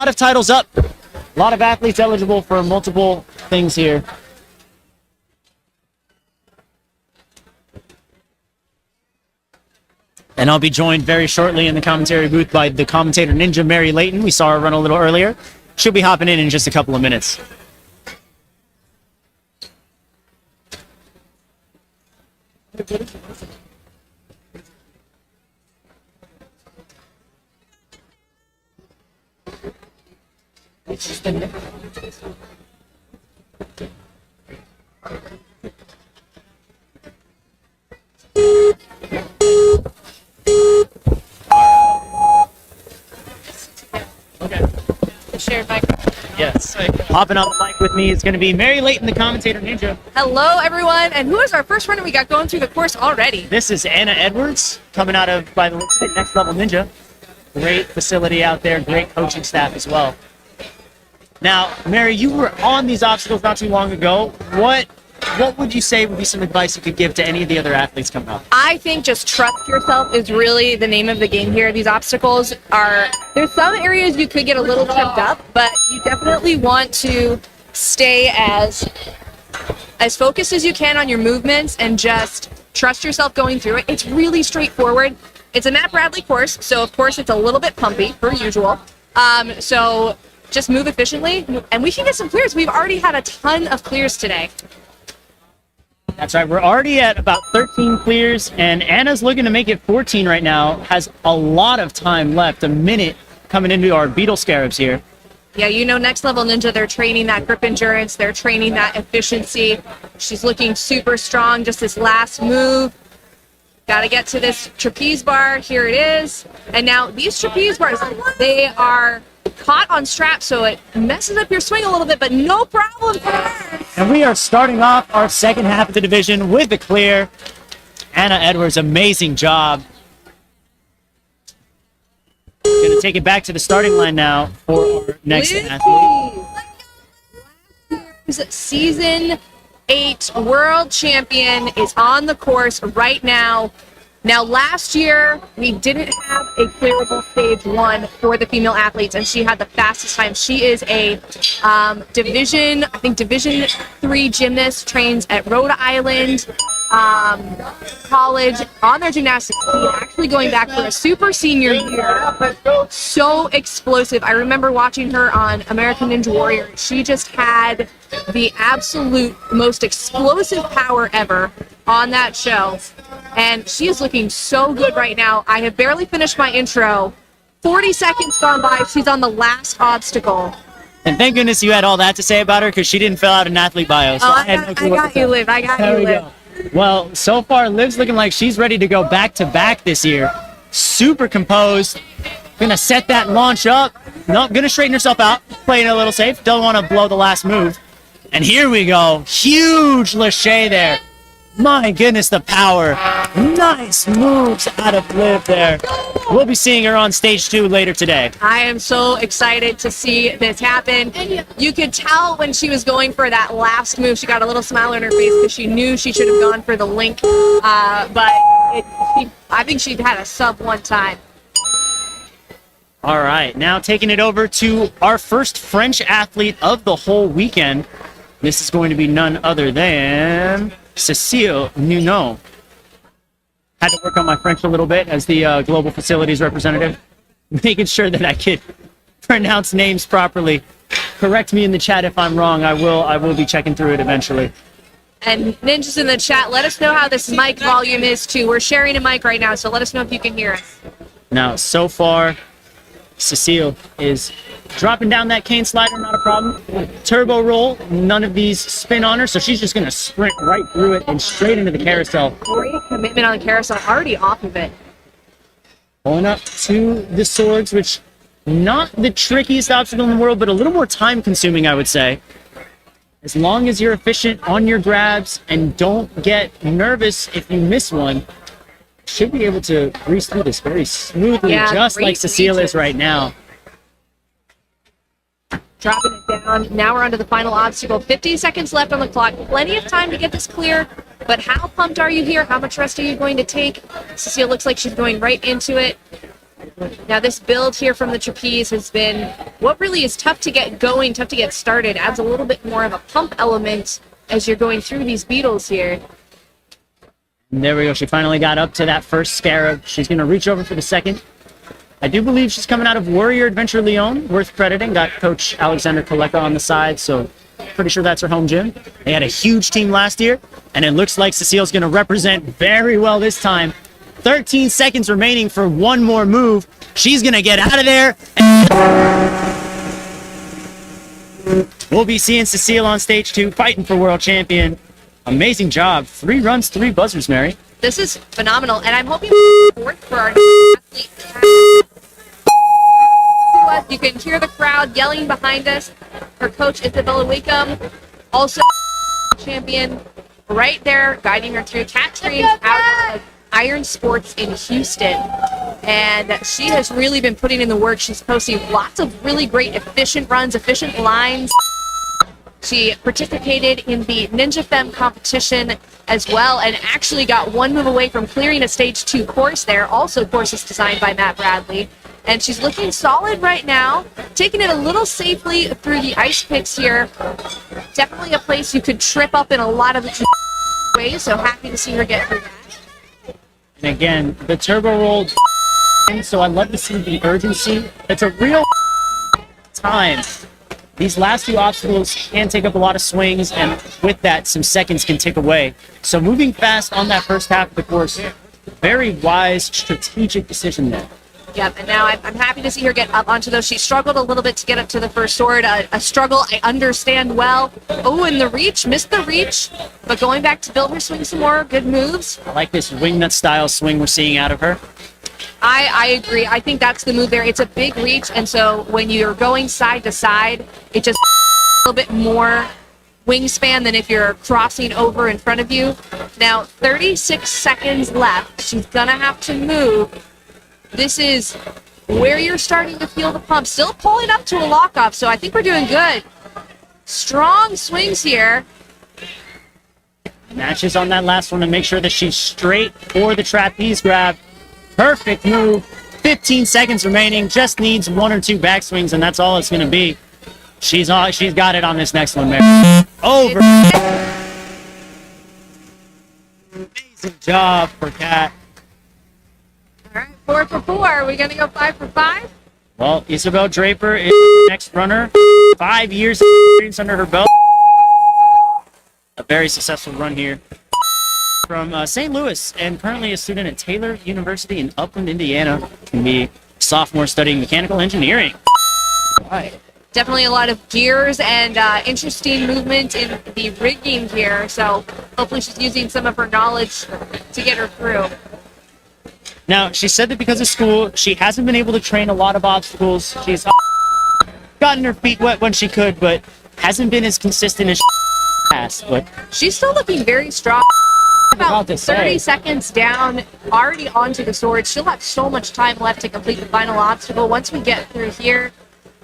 lot of titles up. A lot of athletes eligible for multiple things here. And I'll be joined very shortly in the commentary booth by the commentator Ninja Mary Layton. We saw her run a little earlier. She'll be hopping in just a couple of minutes. Okay. Shared mic. Yes. Hopping on the mic with me is going to be Mary Layton, the commentator Ninja. Hello, everyone. And who is our first runner we got going through the course already? This is Anna Edwards, coming out of, by the looks of it, Next Level Ninja. Great facility out there, great coaching staff as well. Now, Mary, you were on these obstacles not too long ago. What would you say would be some advice you could give to any of the other athletes coming up? I think just trust yourself is really the name of the game here. These obstacles there's some areas you could get a little tripped up, but you definitely want to stay as focused as you can on your movements and just trust yourself going through it. It's really straightforward. It's a Matt Bradley course, so of course it's a little bit pumpy, per usual. So just move efficiently, and we can get some clears. We've already had a ton of clears today. That's right. We're already at about 13 clears, and Anna's looking to make it 14 right now. Has a lot of time left, a minute coming into our Beetle Scarabs here. Yeah, you know, Next Level Ninja, they're training that grip endurance. They're training that efficiency. She's looking super strong. Just this last move. Got to get to this trapeze bar. Here it is. And now these trapeze bars, they are caught on straps, so it messes up your swing a little bit, but no problem for her. And we are starting off our second half of the division with the clear. Anna Edwards, amazing job. Going to take it back to the starting line now for our next athlete. Season 8 world champion is on the course right now. Now, last year, we didn't have a clearable stage 1 for the female athletes, and she had the fastest time. She is a Division 3 gymnast, trains at Rhode Island College on their gymnastics team, actually going back for a super senior year. So explosive. I remember watching her on American Ninja Warrior. She just had the absolute most explosive power ever on that show. And she is looking so good right now. I have barely finished my intro. 40 seconds gone by. She's on the last obstacle. And thank goodness you had all that to say about her, because she didn't fill out an athlete bio. So I got you, Liv. I got you, Liv. Well, so far, Liv's looking like she's ready to go back-to-back this year. Super composed. Gonna set that launch up. No, gonna straighten herself out. Playing it a little safe. Don't want to blow the last move. And here we go. Huge lâché there. My goodness, the power. Nice moves out of Liv there. We'll be seeing her on stage 2 later today. I am so excited to see this happen. You could tell when she was going for that last move, she got a little smile on her face because she knew she should have gone for the link. I think she had a sub 1 time. All right, now taking it over to our first French athlete of the whole weekend. This is going to be none other than Cécile Nuno. Had to work on my French a little bit as the global facilities representative, making sure that I could pronounce names properly. Correct me in the chat if I'm wrong. I will be checking through it eventually. And Ninjas in the chat, let us know how this mic volume is too. We're sharing a mic right now, so let us know if you can hear us. Now, so far, Cécile is dropping down that cane slider, not a problem. Turbo roll, none of these spin on her, so she's just going to sprint right through it and straight into the carousel. Great commitment on the carousel, already off of it. Pulling up to the swords, which not the trickiest obstacle in the world, but a little more time consuming, I would say. As long as you're efficient on your grabs and don't get nervous if you miss one, should be able to breeze through this very smoothly, just like Cécile is right now. Dropping it down. Now we're on to the final obstacle. 50 seconds left on the clock. Plenty of time to get this clear. But how pumped are you here? How much rest are you going to take? Cécile looks like she's going right into it. Now this build here from the trapeze has been what really is tough to get going, tough to get started, adds a little bit more of a pump element as you're going through these beetles here. And there we go. She finally got up to that first scarab. She's going to reach over for the second. I do believe she's coming out of Warrior Adventure Lyon, worth crediting. Got Coach Alexander Kaleka on the side, so pretty sure that's her home gym. They had a huge team last year, and it looks like Cecile's going to represent very well this time. 13 seconds remaining for one more move. She's going to get out of there. And we'll be seeing Cecile on stage 2, fighting for world champion. Amazing job. 3 runs, 3 buzzers, Mary. This is phenomenal, and I'm hoping fourth for our athlete. You can hear the crowd yelling behind us. Her coach, Isabella Wickham, also champion, right there, guiding her through. Cat trains out of Iron Sports in Houston, and she has really been putting in the work. She's posting lots of really great, efficient runs, efficient lines. She participated in the Ninja Femme competition as well, and actually got one move away from clearing a stage 2 course there. Also courses designed by Matt Bradley. And she's looking solid right now, taking it a little safely through the ice picks here. Definitely a place you could trip up in a lot of ways, so happy to see her get through that. And again, the turbo roll, so I love to see the urgency. It's a real time. These last 2 obstacles can take up a lot of swings, and with that, some seconds can tick away. So moving fast on that first half of the course, very wise, strategic decision there. Yep, and now I'm happy to see her get up onto those. She struggled a little bit to get up to the first sword, a struggle I understand well. Oh, and the reach, missed the reach, but going back to build her swing some more, good moves. I like this wingnut style swing we're seeing out of her. I agree. I think that's the move there. It's a big reach, and so when you're going side to side, it just a little bit more wingspan than if you're crossing over in front of you. Now, 36 seconds left. She's gonna have to move. This is where you're starting to feel the pump. Still pulling up to a lock-off, so I think we're doing good. Strong swings here. Matches on that last one to make sure that she's straight for the trapeze grab. Perfect move. 15 seconds remaining. Just needs 1 or 2 backswings, and that's all it's going to be. She's got it on this next one, Mary. Over. Amazing job for Kat. All right, 4 for 4. Are we going to go 5 for 5? Well, Isabel Draper is the next runner. 5 years of experience under her belt. A very successful run here. From St. Louis, and currently a student at Taylor University in Upland, Indiana. Can be sophomore studying mechanical engineering. Right. Definitely a lot of gears and interesting movement in the rigging here, so hopefully she's using some of her knowledge to get her through. Now, she said that because of school, she hasn't been able to train a lot of obstacles. She's gotten her feet wet when she could, but hasn't been as consistent as she has. But she's still looking very strong. About 30 seconds down, already onto the sword. She'll have so much time left to complete the final obstacle once we get through here.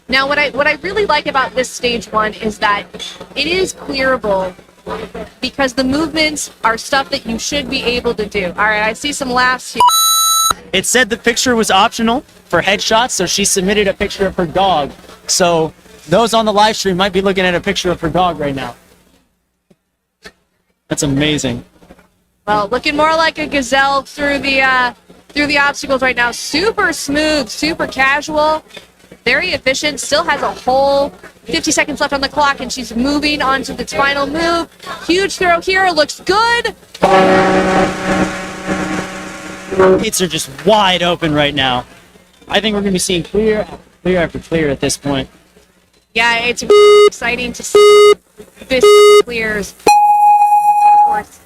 Now, what I really like about this stage 1 is that it is clearable because the movements are stuff that you should be able to do. All right, I see some laughs here. It said the picture was optional for headshots, so she submitted a picture of her dog. So those on the live stream might be looking at a picture of her dog right now. That's amazing. Well, looking more like a gazelle through the obstacles right now. Super smooth, super casual, very efficient. Still has a whole 50 seconds left on the clock, and she's moving on to the final move. Huge throw here, looks good. Hits are just wide open right now. I think we're going to be seeing clear after clear at this point. Yeah, it's exciting to see this clears. Of course,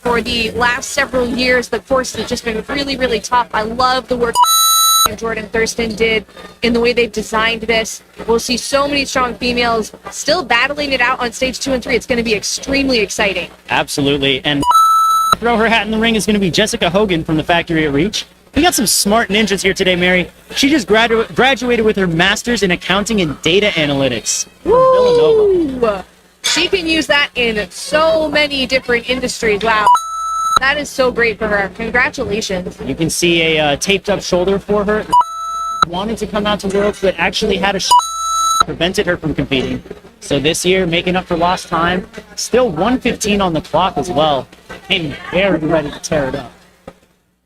for the last several years, the course has just been really, really tough. I love the work Jordan Thurston did in the way they've designed this. We'll see so many strong females still battling it out on stage 2 and 3. It's going to be extremely exciting. Absolutely. And throw her hat in the ring is going to be Jessica Hogan from the Factory at Reach. We got some smart ninjas here today, Mary. She just graduated with her master's in accounting and data analytics. Woo! She can use that in so many different industries. Wow. That is so great for her. Congratulations. You can see a taped up shoulder for her. Wanted to come out to Worlds, but actually had a prevented her from competing. So this year, making up for lost time, still 1:15 on the clock as well. Came very ready to tear it up.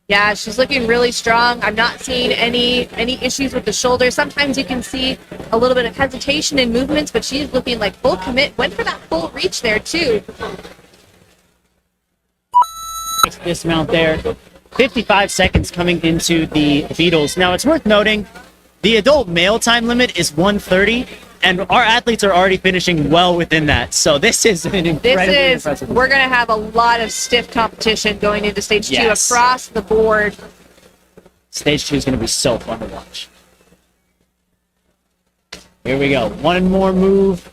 Yeah, she's looking really strong. I'm not seeing any issues with the shoulder. Sometimes you can see a little bit of hesitation in movements, but she's looking like full commit. Went for that full reach there too. Nice dismount there. 55 seconds coming into the Beatles. Now it's worth noting, the adult male time limit is 1:30, and our athletes are already finishing well within that. So this is an incredibly impressive. We're going to have a lot of stiff competition going into stage 2 Yes. across the board. Stage 2 is going to be so fun to watch. Here we go. One more move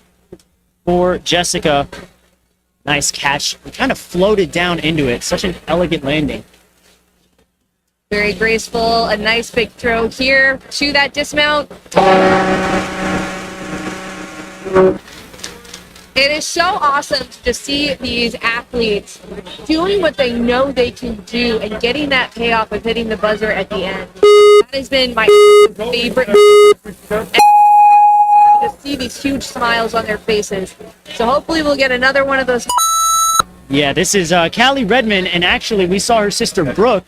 for Jessica. Nice catch. Kind of floated down into it. Such an elegant landing. Very graceful. A nice big throw here to that dismount. It is so awesome to see these athletes doing what they know they can do and getting that payoff of hitting the buzzer at the end. That has been my favorite. To see these huge smiles on their faces. So hopefully we'll get another one of those. Yeah, this is Callie Redmond, and actually we saw her sister Brooke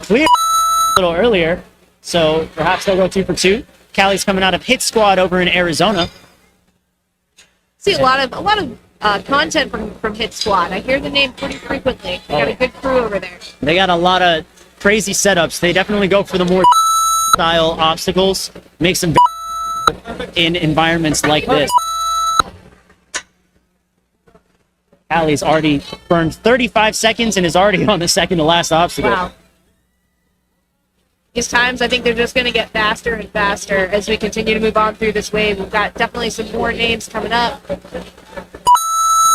clear a little earlier, so perhaps they'll go 2 for 2. Callie's coming out of Hit Squad over in Arizona. See a lot of content from Hit Squad. I hear the name pretty frequently. They got a good crew over there. They got a lot of crazy setups. They definitely go for the more style obstacles, makes them in environments like this. Allie's already burned 35 seconds and is already on the second to last obstacle. Wow. These times, I think they're just going to get faster and faster as we continue to move on through this wave. We've got definitely some more names coming up.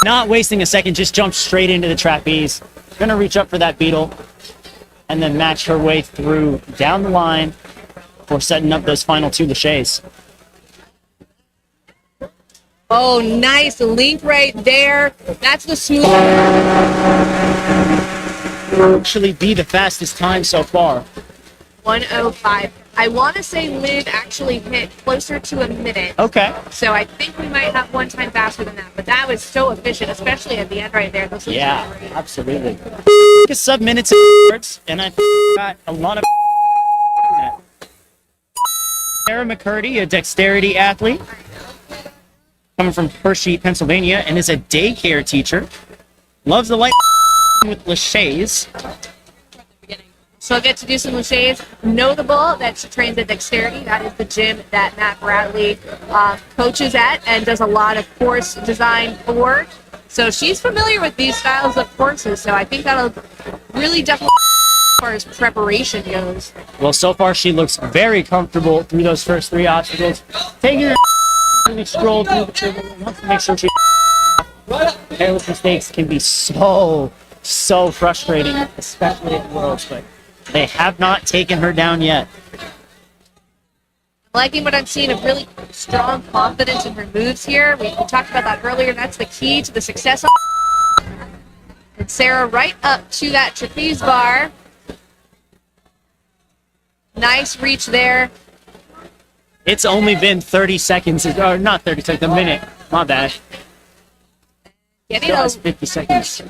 Not wasting a second, just jumped straight into the trapeze. Gonna reach up for that beetle and then match her way through down the line for setting up those final 2 laches. Oh, nice link right there. That's the smooth. Actually be the fastest time so far. 1:05. I want to say Liv actually hit closer to a minute. Okay. So I think we might have one time faster than that. But that was so efficient, especially at the end right there. Those Yeah, links were great. absolutely. A sub minutes and I got a lot of that. Sarah McCurdy, a dexterity athlete, coming from Hershey, Pennsylvania, and is a daycare teacher. Loves the light with laches. She'll get to do some laches. Notable that she trains at Dexterity. That is the gym that Matt Bradley coaches at and does a lot of course design for. So she's familiar with these styles of courses. So I think that'll really definitely as far as preparation goes. Well, so far she looks very comfortable through those first 3 obstacles. Taking her really stroll through the triple, wants to make sure she. Careless mistakes can be so frustrating, especially at Worlds, but they have not taken her down yet. Liking what I'm seeing of really strong confidence in her moves here. We talked about that earlier. That's the key to the success. And Sarah right up to that trapeze bar. Nice reach there. It's only been 30 seconds, or not 30 seconds, a minute. My bad. Getting Just 50 seconds.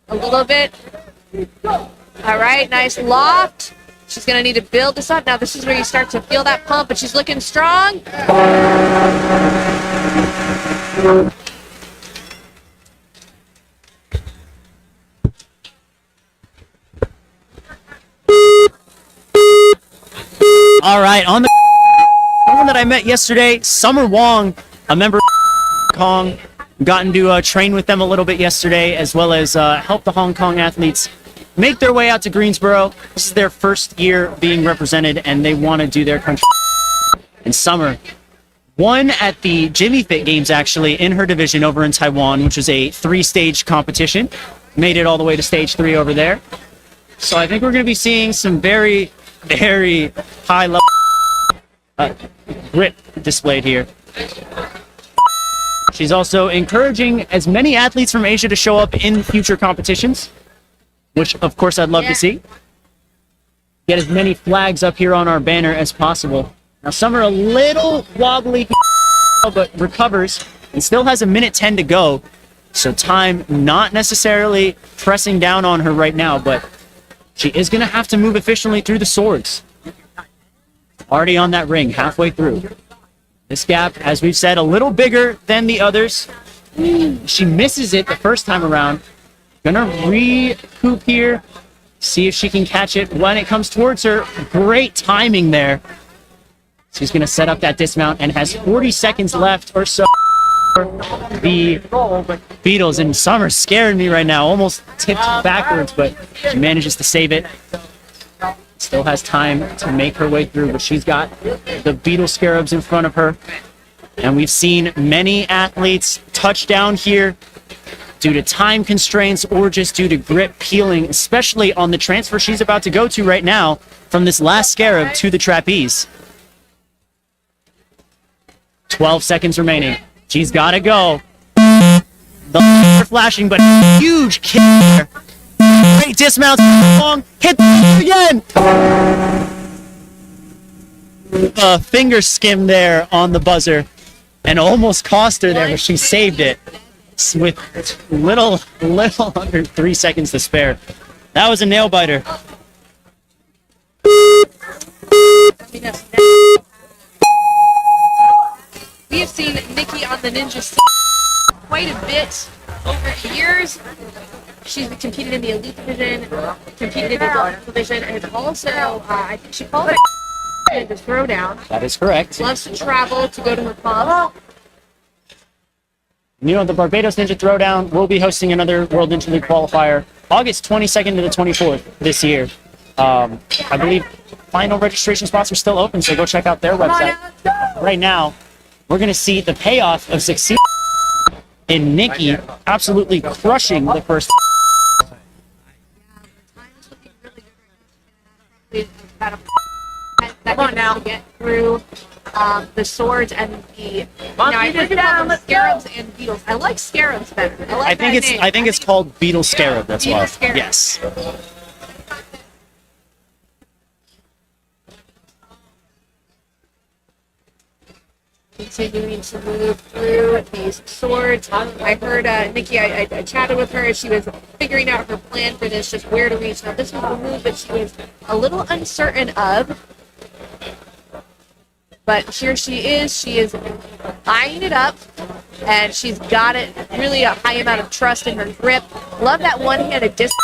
a little bit. All right, nice loft. She's going to need to build this up. Now, this is where you start to feel that pump, but she's looking strong. All right, on the someone that I met yesterday, Summer Wong, a member of Kong, gotten to train with them a little bit yesterday, as well as help the Hong Kong athletes make their way out to Greensboro. This is their first year being represented, and they want to do their country. And Summer won at the Jimmy Fit Games, actually, in her division over in Taiwan, which was a 3-stage competition. Made it all the way to stage 3 over there. So I think we're going to be seeing some very, very high-level grip displayed here. She's also encouraging as many athletes from Asia to show up in future competitions, which of course I'd love to see. Get as many flags up here on our banner as possible. Now some are a little wobbly, but recovers and still has a minute 10 to go. So time not necessarily pressing down on her right now, but she is going to have to move efficiently through the swords. Already on that ring, halfway through. This gap, as we've said, a little bigger than the others. She misses it the first time around. Gonna recoup here, see if she can catch it when it comes towards her. Great timing there. She's gonna set up that dismount and has 40 seconds left or so. The Beatles, and Summer scaring me right now, almost tipped backwards, but she manages to save it. Still has time to make her way through, but she's got the Beetle Scarabs in front of her. And we've seen many athletes touch down here due to time constraints or just due to grip peeling, especially on the transfer she's about to go to right now from this last Scarab to the trapeze. 12 seconds remaining. She's got to go. The lights are flashing, but huge kick there. Great dismount. Long. Hit again. A finger skim there on the buzzer and almost cost her there, but she saved it with little under 3 seconds to spare. That was a nail biter. We have seen Nikki on the ninja scene quite a bit over the years. She's competed in the elite division, competed in the adult division, and is also, I think she called it in the throwdown. That is correct. Loves to travel to go to her club. You know, the Barbados Ninja Throwdown will be hosting another World Ninja League qualifier August 22nd to the 24th this year. I believe final registration spots are still open, so go check out their website. Right now, we're going to see the payoff of succeeding in Nikki absolutely crushing the first. Come on now. To get through the swords and the. I think about scarabs and beetles. I like scarabs better. I think it's called Beetle Scarab. That's Beetle why. Scarab. Yes. Continuing to move through these swords. I heard Nikki, I chatted with her as she was figuring out her plan for this, just where to reach. Now, this was a move that she was a little uncertain of. But here she is eyeing it up, and she's got it, really a high amount of trust in her grip. Love that one-handed disc.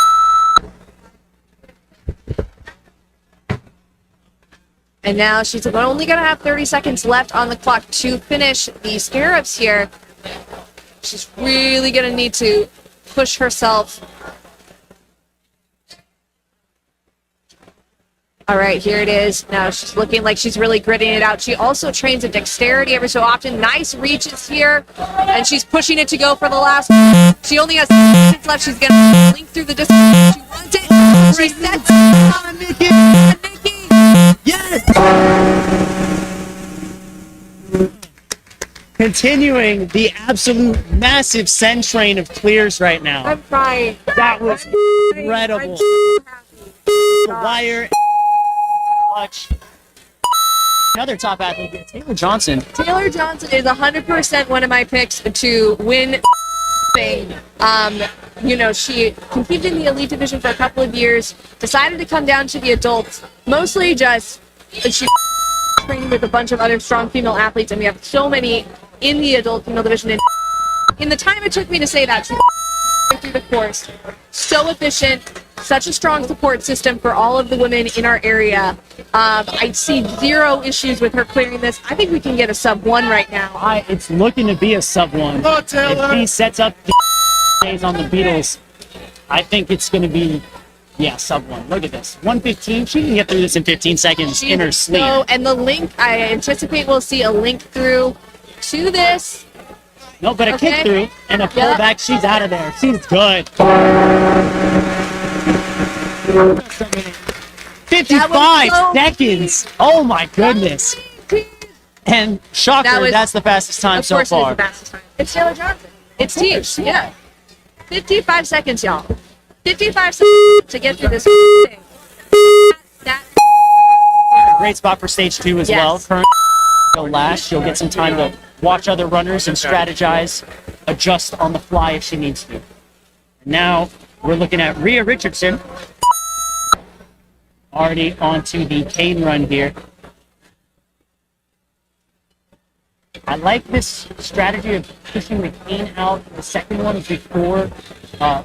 And now she's only going to have 30 seconds left on the clock to finish the scarabs here. She's really going to need to push herself. All right, here it is. Now she's looking like she's really gritting it out. She also trains a dexterity every so often. Nice reaches here, and she's pushing it to go for the last. She only has 6 seconds left. She's going to link through the distance. She runs it. She sets it on Nikki. Yes! Continuing the absolute massive send train of clears right now. I'm crying. That was incredible. The wire, clutch. Another top athlete, Taylor Johnson. Taylor Johnson is 100% one of my picks to win thing. You know, she competed in the elite division for a couple of years, decided to come down to the adults, mostly just she training with a bunch of other strong female athletes, and we have so many in the adult female division. And in the time it took me to say that, she through the course, so efficient, such a strong support system for all of the women in our area. I see zero issues with her clearing this. I think we can get a sub 1 right now. It's looking to be a sub 1. If he sets up the days on the Beatles, I think it's going to be, sub 1. Look at this. 1:15. She can get through this in 15 seconds in her sleep. And the link, I anticipate we'll see a link through to this. No, but a kick through and a pullback. She's out of there. She's good. 55 seconds. Oh my goodness. And shocker, that's the fastest time so far. Of course it is the fastest time. It's Taylor Johnson. It's Teach, yeah. 55 seconds, y'all. 55 seconds to get through this thing. Great spot for stage 2 as well. Current last, she'll get some time to watch other runners and strategize, adjust on the fly if she needs to. And now we're looking at Rhea Richardson, already onto the cane run here. I like this strategy of pushing the cane out the second one before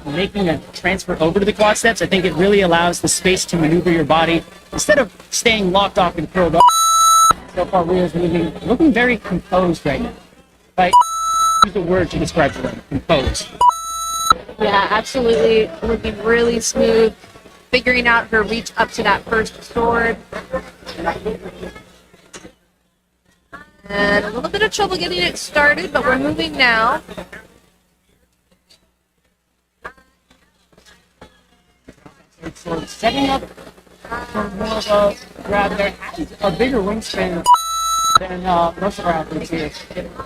making a transfer over to the quad steps. I think it really allows the space to maneuver your body instead of staying locked off and curled up. So far, Rhea's looking very composed right now. If I use the word to describe her, composed. Yeah, absolutely. Looking really smooth. Figuring out her reach up to that first sword. And a little bit of trouble getting it started, but we're moving now. So setting up for more of a grab there, has a bigger wingspan than most of our athletes here.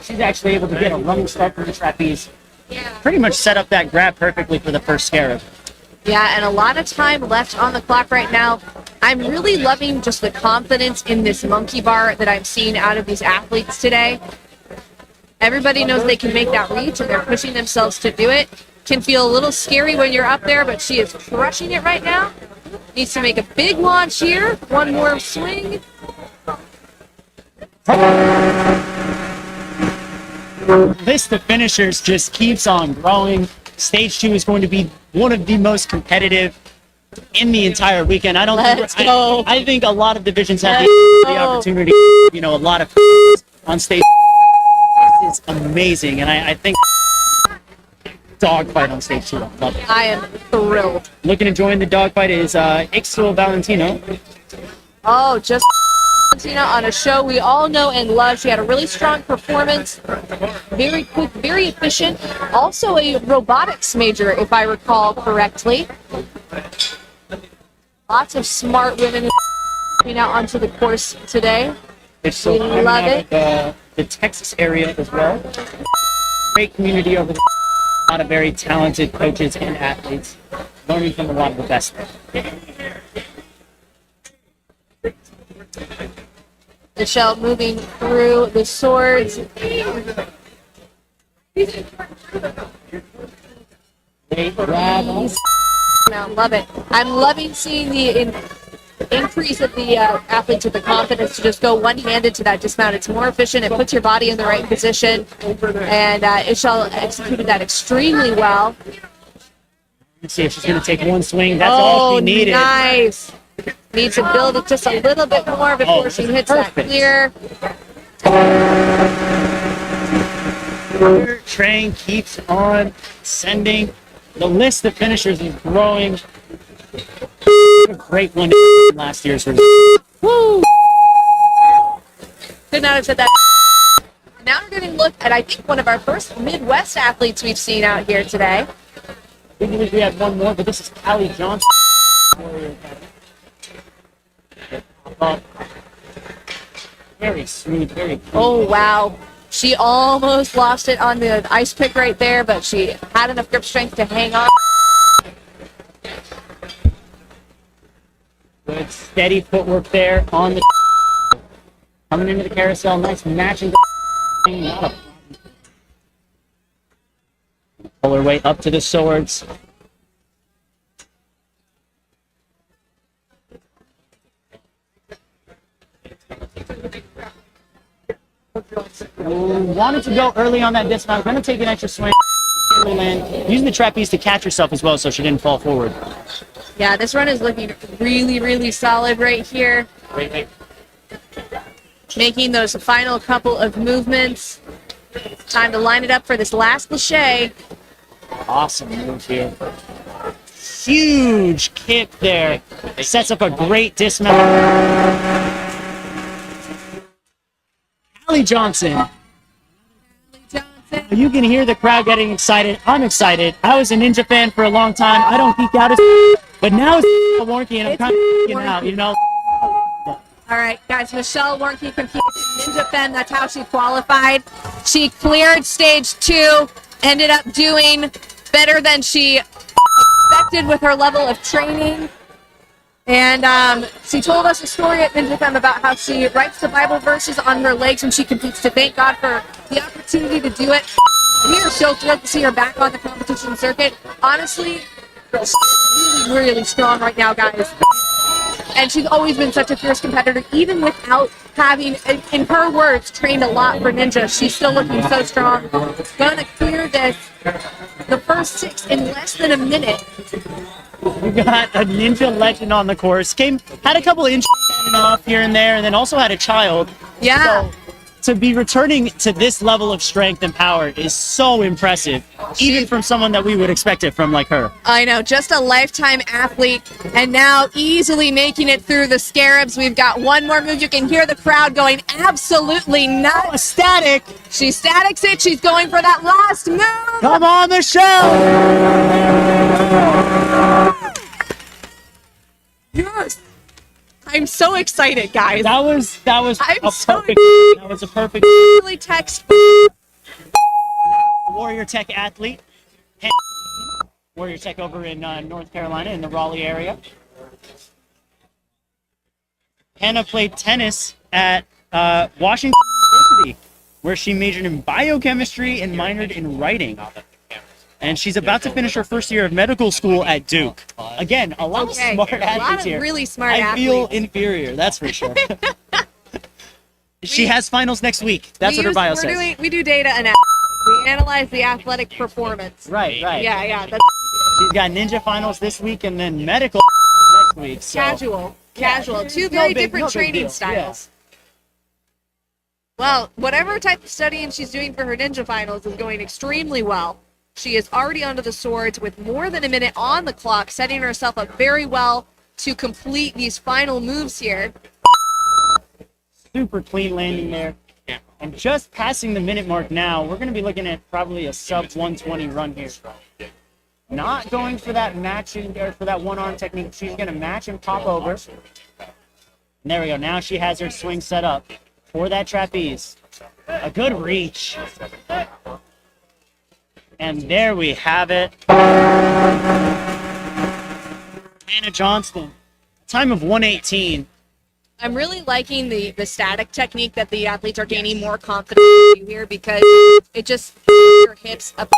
She's actually able to get a running start from the trapeze. Pretty much set up that grab perfectly for the first scarab. Yeah, and a lot of time left on the clock right now. I'm really loving just the confidence in this monkey bar that I'm seeing out of these athletes today. Everybody knows they can make that reach, and they're pushing themselves to do it. Can feel a little scary when you're up there, but she is crushing it right now. Needs to make a big launch here. One more swing. List of finishers just keeps on growing. Stage 2 is going to be one of the most competitive in the entire weekend. I think a lot of divisions have the opportunity, a lot of on stage. This is amazing, and I think dogfight on stage 2. I love it. I am thrilled. Looking to join the dogfight is Ixel Valentino. Oh, just Valentina on a show we all know and love. She had a really strong performance, very quick, very efficient. Also a robotics major, if I recall correctly. Lots of smart women coming out onto the course today. It's We love it. The Texas area as well. Great community over there. A lot of very talented coaches and athletes. Learning from a lot of the best. Michelle moving through the swords. Great grab. I love it. I'm loving seeing the increase of the athletes with the confidence to just go one-handed to that dismount. It's more efficient. It puts your body in the right position. And Ishel executed that extremely well. Let's see if she's going to take one swing. That's all she needed. Nice. Needs to build it just a little bit more before she hits perfect. that clear. Train keeps on sending. The list of finishers is growing. A great one last year's result. Woo! Could not have said that. Now we're going to look at, I think, one of our first Midwest athletes we've seen out here today. We believe we had one more, but this is Callie Johnson. Very smooth, very cool. Oh, wow. She almost lost it on the ice pick right there, but she had enough grip strength to hang on. Good steady footwork there on the coming into the carousel. Nice matching. Pull her way up to the swords. Wanted to go early on that dismount. Going to take an extra swing. Using the trapeze to catch herself as well so she didn't fall forward. Yeah, this run is looking really, really solid right here. Great. Making those final couple of movements. Time to line it up for this last lache. Awesome move here. Huge kick there. Sets up a great dismount. Callie Johnson. You can hear the crowd getting excited. I'm excited. I was a Ninja fan for a long time. I don't geek out as but now it's Warnke and I'm kind of geeking out, All right, guys, Michelle Warnke competed in Ninja Fen. That's how she qualified. She cleared stage 2, ended up doing better than she expected with her level of training. And she told us a story at Ninja Femme about how she writes the Bible verses on her legs when she competes to thank God for the opportunity to do it. We are so thrilled to see her back on the competition circuit. Honestly, she's really, really strong right now, guys. And she's always been such a fierce competitor, even without having, in her words, trained a lot for Ninja. She's still looking so strong. Gonna clear this, the first 6 in less than a minute. We got a Ninja legend on the course. Had a couple inches off here and there, and then also had a child. Yeah. So, to be returning to this level of strength and power is so impressive, even from someone that we would expect it from, like her. I know, just a lifetime athlete, and now easily making it through the scarabs. We've got one more move. You can hear the crowd going absolutely nuts. Ecstatic. She statics it. She's going for that last move. Come on, Michelle. Yes. I'm so excited, guys. That was I'm a so perfect. That was a perfect Really text. Warrior Tech athlete. Warrior Tech over in North Carolina in the Raleigh area. Hannah played tennis at Washington University, where she majored in biochemistry and minored in writing. And she's about to finish her first year of medical school at Duke. Again, a lot of smart athletes a lot of here. really smart I athletes. feel inferior, that's for sure. She has finals next week. That's what her bio says. We do data analysis. We analyze the athletic performance. Right. Yeah. That's She's got ninja finals this week and then medical next week. So. casual. Two very different no big training deal. styles. Well, whatever type of studying she's doing for her ninja finals is going extremely well. She is already onto the swords with more than a minute on the clock, setting herself up very well to complete these final moves here. Super clean landing there. And just passing the minute mark now, we're going to be looking at probably a sub 120 run here. Not going for that matching or for that one arm technique. She's going to match and pop over. And there we go. Now she has her swing set up for that trapeze. A good reach. And there we have it. Hannah Johnston, time of 118. I'm really liking the static technique that the athletes are gaining more confidence in here because it just your hips up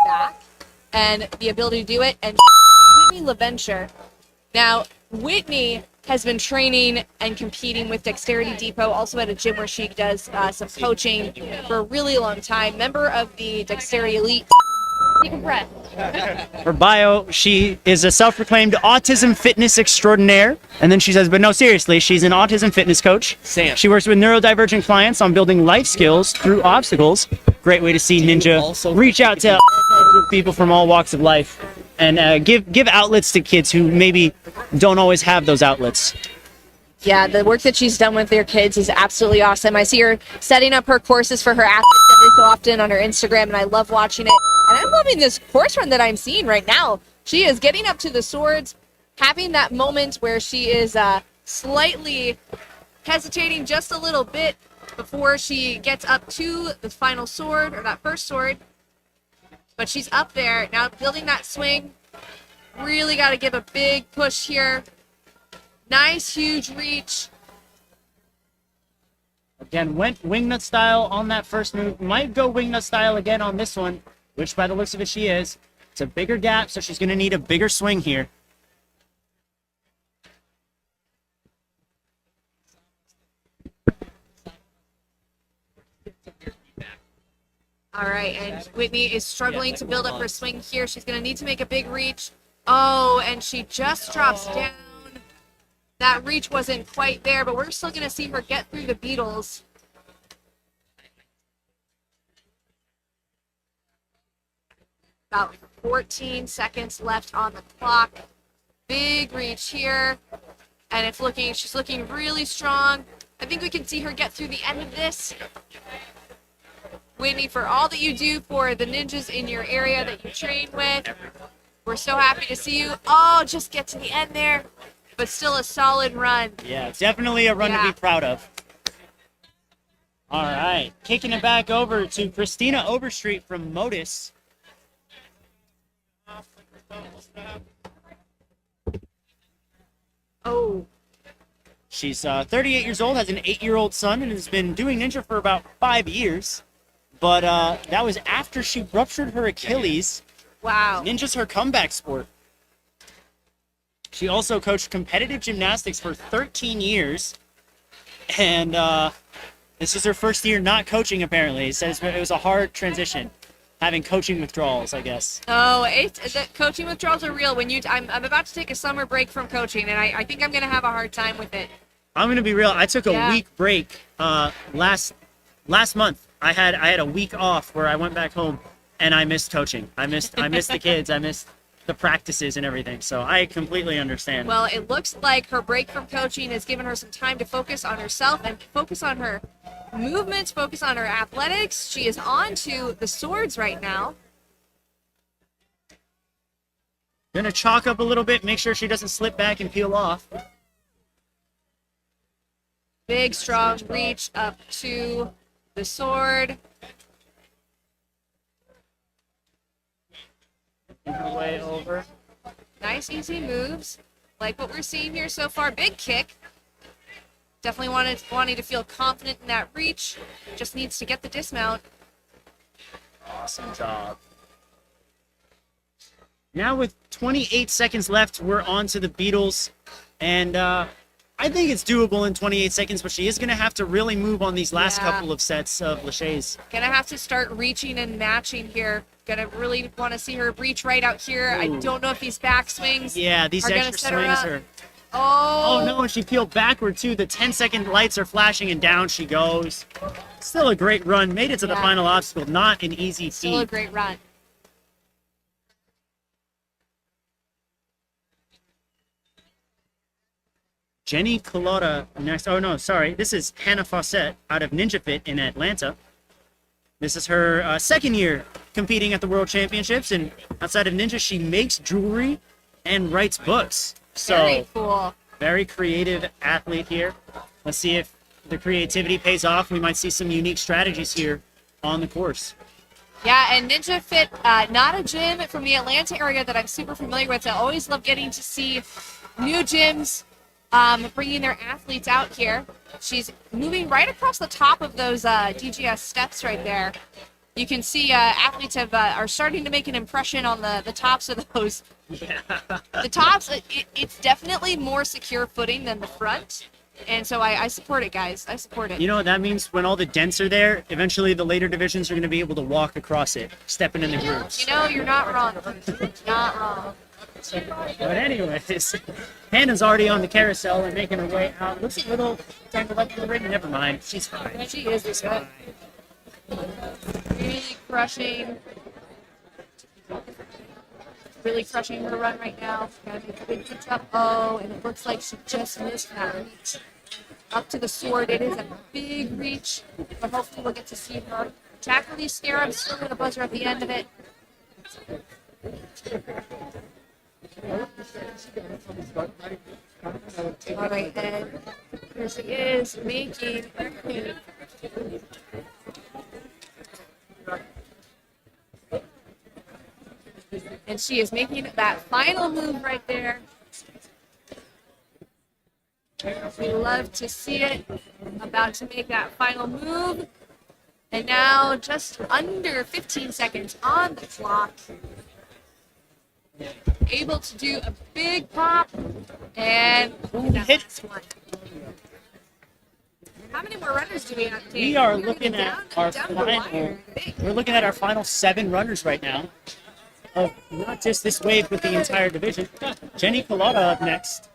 back and the ability to do it. And Whitney LaVenture. Now, Whitney has been training and competing with Dexterity Depot, also at a gym where she does some coaching for a really long time. Member of the Dexterity Elite. Take a breath. Her bio, she is a self-proclaimed autism fitness extraordinaire. And then she says, but no, seriously, she's an autism fitness coach. Sam. She works with neurodivergent clients on building life skills through obstacles. Great way to see Ninja reach out to people from all walks of life and give outlets to kids who maybe don't always have those outlets. Yeah, the work that she's done with their kids is absolutely awesome. I see her setting up her courses for her athletes every so often on her Instagram, and I love watching it. And I'm loving this course run that I'm seeing right now. She is getting up to the swords, having that moment where she is slightly hesitating just a little bit before she gets up to the final sword, or that first sword. But she's up there, now building that swing. Really got to give a big push here. Nice, huge reach. Again, went wingnut style on that first move. Might go wingnut style again on this one, which by the looks of it she is. It's a bigger gap, so she's going to need a bigger swing here. All right, and Whitney is struggling to build up her swing here. She's going to need to make a big reach. Oh, and she just drops down. That reach wasn't quite there, but we're still going to see her get through the beetles. About 14 seconds left on the clock. Big reach here. And she's looking really strong. I think we can see her get through the end of this. Whitney, for all that you do for the ninjas in your area that you train with, we're so happy to see you. Oh, just get to the end there. But still a solid run. Yeah, it's definitely a run to be proud of. All right, kicking it back over to Christina Overstreet from Modus. Oh, She's 38 years old, has an 8-year-old son, and has been doing ninja for about 5 years. But that was after she ruptured her Achilles. wow. Ninja's her comeback sport. She also coached competitive gymnastics for 13 years. And this is her first year not coaching, apparently. It says it was a hard transition, having coaching withdrawals, I guess. Oh, the coaching withdrawals are real. I'm about to take a summer break from coaching, and I think I'm going to have a hard time with it. I'm going to be real. I took a Yeah. week break last month. I had a week off where I went back home, and I missed coaching. I missed the kids. I missed the practices and everything. So I completely understand. Well, it looks like her break from coaching has given her some time to focus on herself and focus on her movements, focus on her athletics. She is on to the swords right now. Gonna chalk up a little bit, make sure she doesn't slip back and peel off. Big, strong reach up to the sword. Way over. Nice, easy moves. Like what we're seeing here so far. Big kick. Definitely wanting to feel confident in that reach. Just needs to get the dismount. Awesome job. Now with 28 seconds left, we're on to the Beatles. And I think it's doable in 28 seconds, but she is going to have to really move on these last Yeah. couple of sets of Lachey's. Gonna have to start reaching and matching here. Gonna really want to see her reach right out here. I Ooh. don't know if these back swings Yeah, these are gonna extra set her swings up. are... Oh, Oh no, and she peeled backward too. The 10-second lights are flashing and down she goes. Still a great run. Made it to the Yeah. final obstacle. Not an easy still a feat. great run. Jenny Culotta next. Oh no, sorry. This is Hannah Fawcett out of Ninja Fit in Atlanta. This is her second year competing at the World Championships, and outside of Ninja, she makes jewelry and writes books. So Very cool. very creative athlete here. Let's see if the creativity pays off. We might see some unique strategies here on the course. Yeah, and Ninja Fit, not a gym from the Atlanta area that I'm super familiar with. I always love getting to see new gyms bringing their athletes out here. She's moving right across the top of those DGS steps right there. You can see athletes are starting to make an impression on the tops of those. The tops, it's definitely more secure footing than the front. And so I support it, guys. I support it. You know what that means? When all the dents are there, eventually the later divisions are going to be able to walk across it, stepping in the grooves. You know, you're not wrong. Not wrong. But anyways, Hannah's already on the carousel and making her way out. Looks a little tangled up in the ring. Never mind. She's fine. She is this good. Really crushing her run right now. Gotta make a big pitch up. Oh, and it looks like she just missed that reach. Up to the sword. It is a big reach, but hopefully we'll get to see her tackle these scarabs. Still with a buzzer at the end of it. All right, and here she is making her move. And she is making that final move right there. We love to see it. About to make that final move. And now just under 15 seconds on the clock. Able to do a big pop. And hit. last one. How many more runners do we have to take? We are We're looking down- at our down the final. wire, I think. We're looking at our final 7 runners right now. Of not just this wave, but the entire division. Jenny Culotta up next.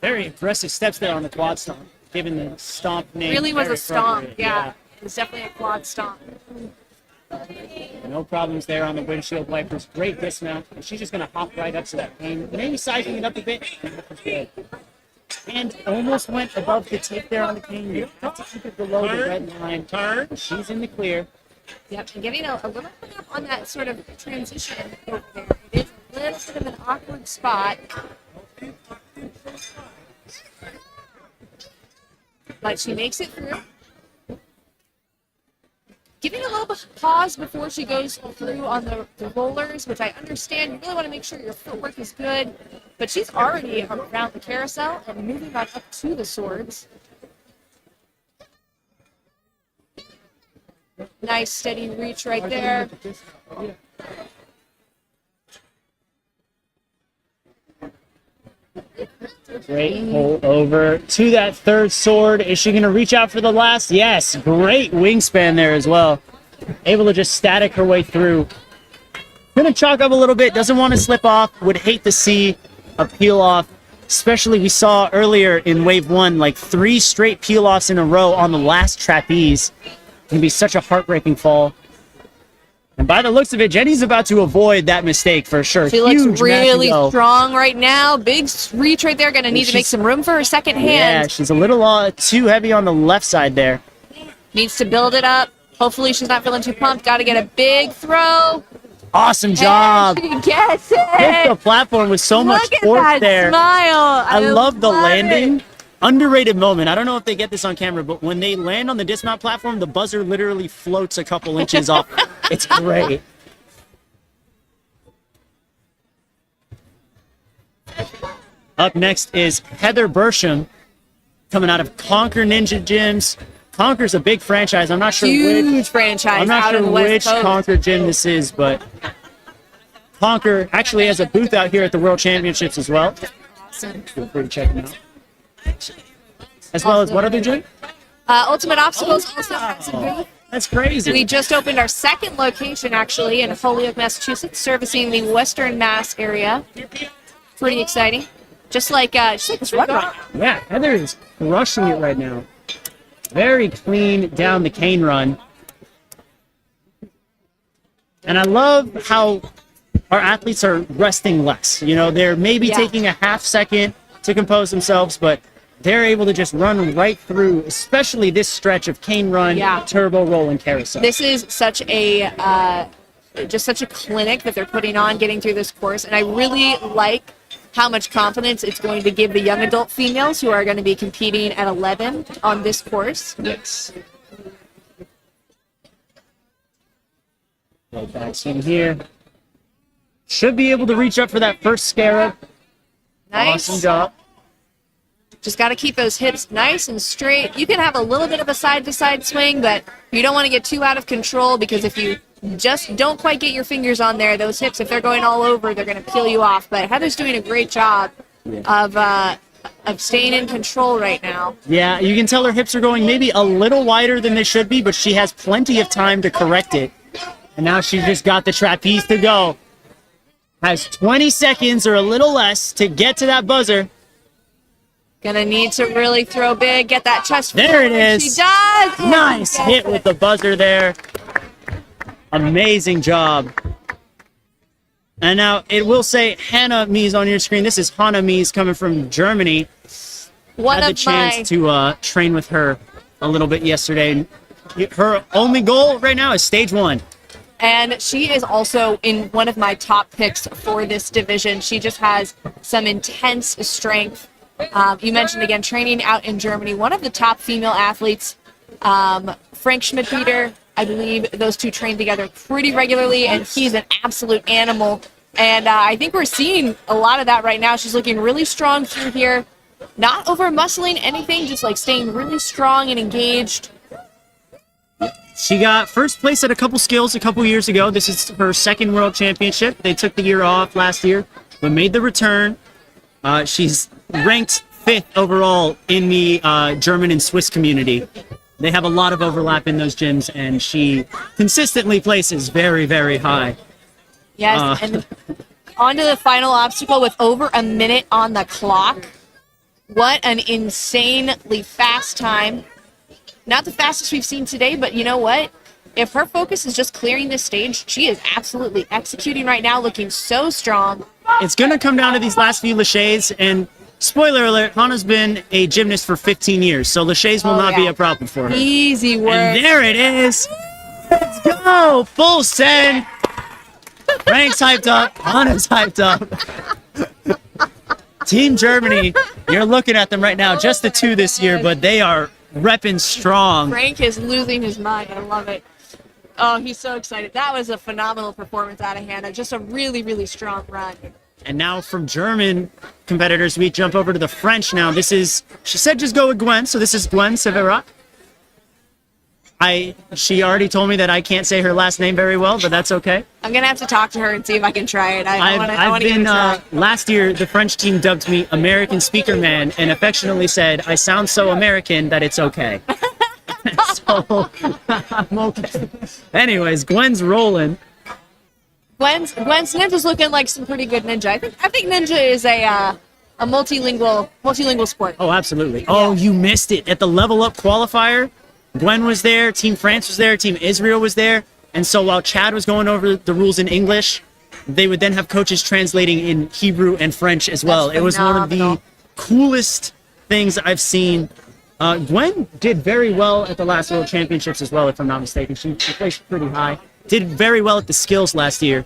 Very aggressive steps there on the quad stomp, given the stomp name. Really was very a stomp, appropriate. yeah. It was definitely a quad stomp. No problems there on the windshield wipers. Great dismount. And she's just going to hop right up to that pane. Maybe sizing it up a bit. Good. And almost went above the tape there on the cane. You have to keep it below the red line. Turn. She's in the clear. Yep, and getting a little hung up on that sort of transition over there. It is a little bit of an awkward spot. But she makes it through. giving a little bit of pause before she goes through on the rollers, which I understand. You really want to make sure your footwork is good. But she's already around the carousel and moving on up to the swords. Nice steady reach right there. Great pull over to that third sword. Is she going to reach out for the last? Yes, great wingspan there as well. Able to just static her way through. Going to chalk up a little bit. Doesn't want to slip off. Would hate to see a peel off. Especially we saw earlier in wave 1, like 3 straight peel offs in a row on the last trapeze. Can be such a heartbreaking fall. And by the looks of it, Jenny's about to avoid that mistake for sure. She looks really strong right now. Big reach right there. Going to need to make some room for her second hand. Yeah, she's a little too heavy on the left side there. Needs to build it up. Hopefully she's not feeling too pumped. Got to get a big throw. Awesome job. And she gets it. Hit the platform with so much Look at force that there. Smile. I love the landing. It. Underrated moment. I don't know if they get this on camera, but when they land on the dismount platform, the buzzer literally floats a couple inches off. It's great. Up next is Heather Bersham, coming out of Conquer Ninja Gyms. Conquer's a big franchise. I'm not sure Huge franchise. I'm not out sure of the West which Coast. Conquer gym this is, but Conquer actually has a booth out here at the World Championships as well. Awesome. Feel free to check them out. As well as what other gym? Ultimate Obstacles also has a booth. That's crazy. We just opened our second location, actually, in Holyoke, Massachusetts, servicing the Western Mass area. Pretty exciting. Just like this run right now. Yeah, Heather is crushing it right now. Very clean down the cane run. And I love how our athletes are resting less. You know, they're maybe taking a half second to compose themselves, but they're able to just run right through, especially this stretch of cane run, turbo roll, and carousel. This is such a just such a clinic that they're putting on getting through this course, and I really like how much confidence it's going to give the young adult females who are going to be competing at 11 on this course. Yes. Go back in here. Should be able to reach up for that first scarab. Nice. Awesome job. Just got to keep those hips nice and straight. You can have a little bit of a side-to-side swing, but you don't want to get too out of control, because if you just don't quite get your fingers on there, those hips, if they're going all over, they're going to peel you off. But Heather's doing a great job of staying in control right now. Yeah, you can tell her hips are going maybe a little wider than they should be, but she has plenty of time to correct it. And now she's just got the trapeze to go. Has 20 seconds or a little less to get to that buzzer. Gonna need to really throw big, get that chest There forward. it is. She does. Nice hit with the buzzer there. Amazing job. And now it will say Hannah Mies on your screen. This is Hannah Mies coming from Germany. One Had the of chance to train with her a little bit yesterday. Her only goal right now is stage 1. And she is also in one of my top picks for this division. She just has some intense strength. You mentioned, again, training out in Germany. One of the top female athletes, Frank Schmidt-Peter, I believe those two train together pretty regularly, and he's an absolute animal. And I think we're seeing a lot of that right now. She's looking really strong through here. Not over-muscling anything, just like staying really strong and engaged. She got first place at a couple skills a couple years ago. This is her second world championship. They took the year off last year, but made the return. She's ranked 5th overall in the German and Swiss community. They have a lot of overlap in those gyms, and she consistently places very, very high. Yes, and on to the final obstacle with over a minute on the clock. What an insanely fast time. Not the fastest we've seen today, but you know what? If her focus is just clearing this stage, she is absolutely executing right now, looking so strong. It's going to come down to these last few laches, and spoiler alert, Hannah's been a gymnast for 15 years, so laches will not be a problem for her. Easy work. And there it is. Let's go. Full send. Frank's hyped up. Hannah's hyped up. Team Germany, you're looking at them right now. Just the 2 this year, but they are repping strong. Frank is losing his mind. I love it. Oh, he's so excited. That was a phenomenal performance out of Hannah. Just a really, really strong run. And now from German competitors, we jump over to the French now. This is, she said just go with Gwen, so this is Gwen Severac. She already told me that I can't say her last name very well, but that's okay. I'm going to have to talk to her and see if I can try it. I want to give it a try. Last year, the French team dubbed me American Speaker Man and affectionately said, I sound so American that it's okay. So, I'm okay. Anyways, Gwen's rolling. Gwen's Ninja's looking like some pretty good Ninja. I think Ninja is a multilingual sport. Oh, absolutely. Oh, you missed it. At the Level Up qualifier, Gwen was there, Team France was there, Team Israel was there. And so while Chad was going over the rules in English, they would then have coaches translating in Hebrew and French as well. That's it was one of the phenomenal. coolest things I've seen. Gwen did very well at the last World Championships as well, if I'm not mistaken. She placed pretty high. Did very well at the skills last year.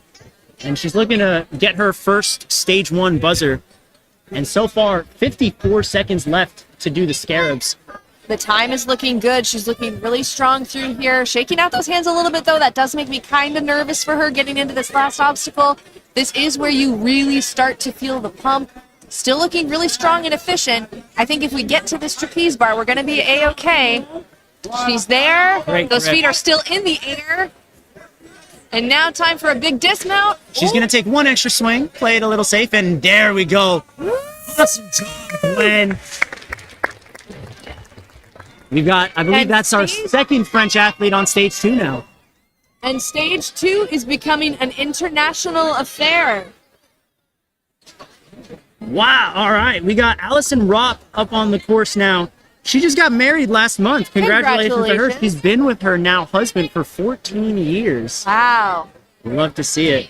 And she's looking to get her first stage 1 buzzer. And so far, 54 seconds left to do the scarabs. The time is looking good. She's looking really strong through here. Shaking out those hands a little bit, though. That does make me kind of nervous for her getting into this last obstacle. This is where you really start to feel the pump. Still looking really strong and efficient. I think if we get to this trapeze bar, we're going to be A-okay. She's there. Great Those grip. feet are still in the air. And now time for a big dismount. She's going to take one extra swing, play it a little safe, and there we go. Awesome job, Gwen. We've got, I believe And that's our stage- second French athlete on stage 2 now. And stage 2 is becoming an international affair. Wow, all right. We got Allison Ropp up on the course now. She just got married last month. Congratulations to her. Congratulations. She's been with her now husband for 14 years. Wow. Love to see it.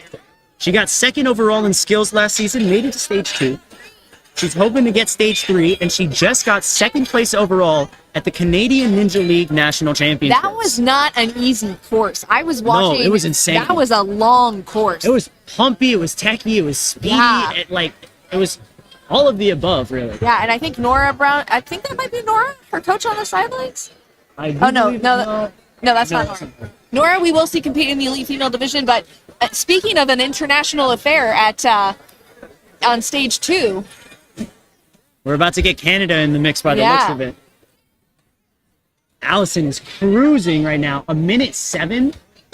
She got second overall in skills last season, made it to stage 2. She's hoping to get stage 3, and she just got second place overall at the Canadian Ninja League National Championships. That was not an easy course. I was watching. it was insane. That was a long course. It was pumpy, it was techy, it was speedy, Yeah. it was all of the above, really. Yeah, and I think Nora Brown. I think that might be Nora, her coach on the sidelines. I do Oh no, believe- no, that's No, not that's Nora. not Nora, we will see compete in the elite female division. But speaking of an international affair at on stage 2, We're about to get Canada in the mix by the looks Yeah. of it. Allison is cruising right now. 1:07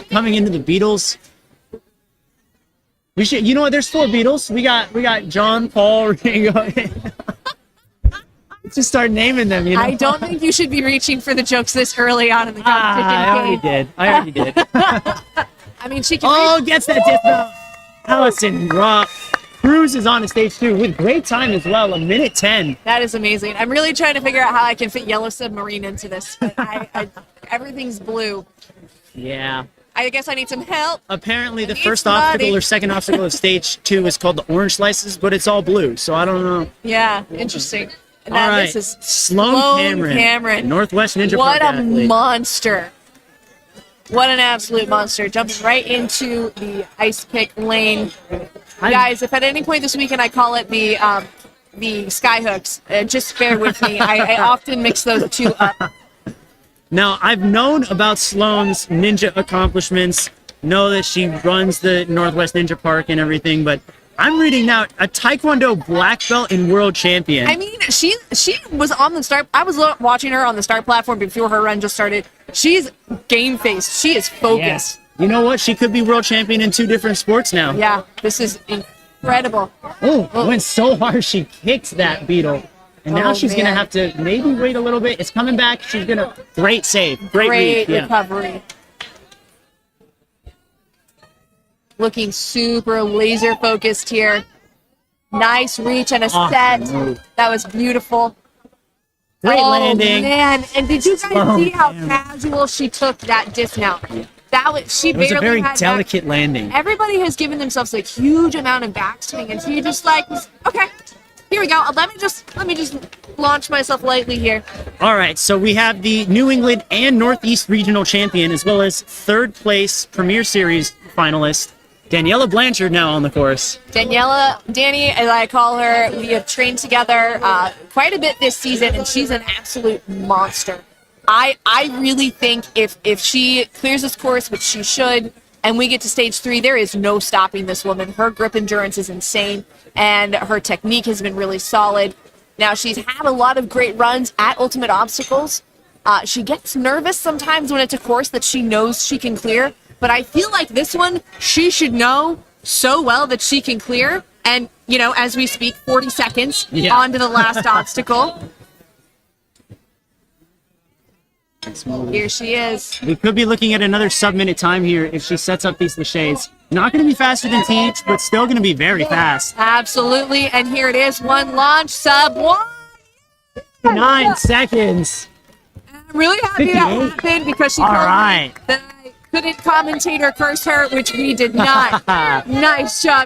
coming into the Beatles. We should, you know what? There's 4 Beatles. We got John, Paul, Ringo. Let's just start naming them. You know. I don't think you should be reaching for the jokes this early on in the competition. I already Kate. did. I already did. I mean, she can. Oh, gets that dismount. Allison Rock cruises on to stage 2 with great time as well. 1:10. That is amazing. I'm really trying to figure out how I can fit Yellow Submarine into this. But everything's blue. Yeah. I guess I need some help. Apparently, the need first somebody. obstacle or second obstacle of stage 2 is called the orange slices, but it's all blue, so I don't know. Yeah, interesting. And All now right, this is Sloan Cameron, Northwest Ninja What Park a athlete. monster. What an absolute monster. Jumping right into the ice pick lane. Guys, if at any point this weekend I call it the skyhooks, just bear with me. I often mix those two up. Now, I've known about Sloan's ninja accomplishments, know that she runs the Northwest Ninja Park and everything, but I'm reading now a Taekwondo black belt and world champion. I mean, she was on the start. I was watching her on the start platform before her run just started. She's game faced. She is focused. You know what? She could be world champion in 2 different sports now. Yeah, this is incredible. Oh, went so hard she kicked that beetle. And now Oh, she's going to man. have to maybe wait a little bit. It's coming back. She's going to... Great save. Great read. Yeah. recovery. Looking super laser focused here. Nice reach and a Awesome set. move. That was beautiful. Great Oh, landing. man. And did you guys Oh, see how man. casual she took that dismount? That was, she It was barely a very had delicate landing. Everybody has given themselves a huge amount of backswing, and she just like, okay, here we go. Let me just launch myself lightly here. All right, so we have the New England and Northeast regional champion, as well as 3rd place Premier Series finalist, Daniela Blanchard, now on the course. Danny, as I call her, we have trained together quite a bit this season, and she's an absolute monster. I really think if she clears this course, which she should, and we get to stage 3, there is no stopping this woman. Her grip endurance is insane, and her technique has been really solid. Now, she's had a lot of great runs at Ultimate Obstacles. She gets nervous sometimes when it's a course that she knows she can clear, but I feel like this one, she should know so well that she can clear. And, you know, as we speak, 40 seconds on to the last obstacle. Here she is. We could be looking at another sub-minute time here if she sets up these laches. Not going to be faster than Teach, but still going to be very fast. Absolutely. And here it is. One launch, sub 1. 9 seconds. I'm really happy that 58. happened because she All told right. me that I couldn't commentate or curse her, which we did not. Nice job.